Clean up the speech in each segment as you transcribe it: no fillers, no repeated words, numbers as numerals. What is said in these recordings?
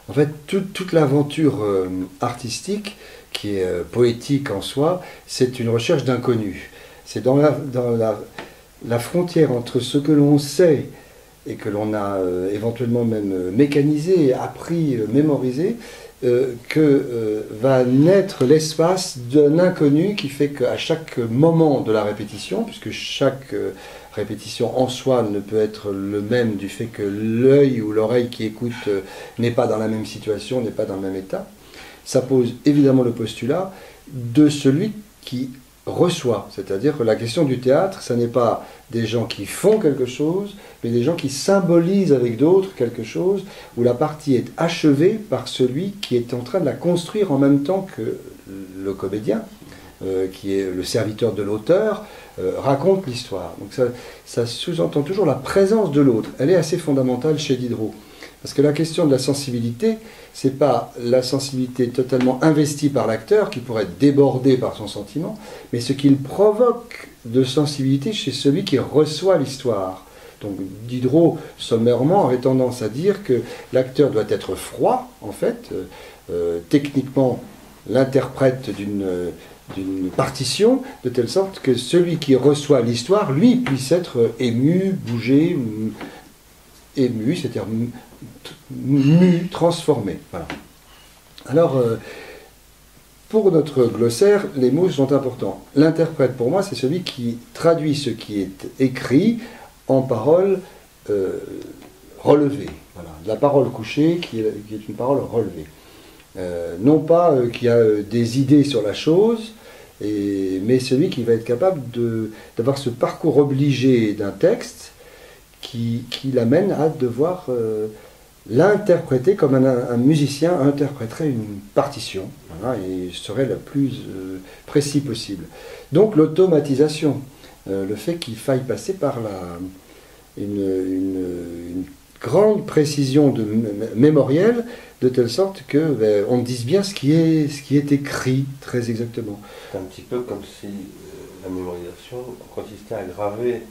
En fait, toute l'aventure artistique, qui est poétique en soi, c'est une recherche d'inconnu. C'est dans la frontière entre ce que l'on sait et que l'on a éventuellement même mécanisé, appris, mémorisé, va naître l'espace d'un inconnu qui fait qu'à chaque moment de la répétition, puisque chaque répétition en soi ne peut être le même du fait que l'œil ou l'oreille qui écoute n'est pas dans la même situation, n'est pas dans le même état, ça pose évidemment le postulat de celui qui reçoit. C'est-à-dire que la question du théâtre, ce n'est pas des gens qui font quelque chose, mais des gens qui symbolisent avec d'autres quelque chose, où la partie est achevée par celui qui est en train de la construire en même temps que le comédien, qui est le serviteur de l'auteur, raconte l'histoire. Donc ça sous-entend toujours la présence de l'autre. Elle est assez fondamentale chez Diderot. Parce que la question de la sensibilité, c'est pas la sensibilité totalement investie par l'acteur qui pourrait être débordé par son sentiment, mais ce qu'il provoque de sensibilité chez celui qui reçoit l'histoire. Donc Diderot, sommairement, aurait tendance à dire que l'acteur doit être froid, en fait, techniquement l'interprète d'une partition, de telle sorte que celui qui reçoit l'histoire, lui, puisse être ému, bougé, ému, c'est-à-dire mu, transformé. Voilà. Alors, pour notre glossaire, les mots sont importants. L'interprète, pour moi, c'est celui qui traduit ce qui est écrit en paroles relevées. Voilà. La parole couchée qui est une parole relevée. Non pas qui a des idées sur la chose, mais celui qui va être capable d'avoir ce parcours obligé d'un texte qui l'amène à devoir l'interpréter comme un musicien interpréterait une partition, voilà, et serait le plus précis possible. Donc l'automatisation, le fait qu'il faille passer par une grande précision mémorielle, de telle sorte que on dise bien ce qui est écrit très exactement. C'est un petit peu comme si la mémorisation consistait à graver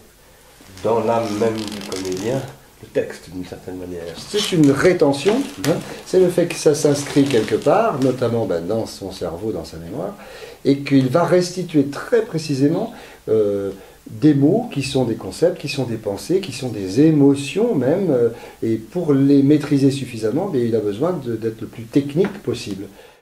dans l'âme même du comédien le texte d'une certaine manière. C'est une rétention, hein, c'est le fait que ça s'inscrit quelque part, notamment dans son cerveau, dans sa mémoire, et qu'il va restituer très précisément des mots qui sont des concepts, qui sont des pensées, qui sont des émotions même, et pour les maîtriser suffisamment, il a besoin d'être le plus technique possible.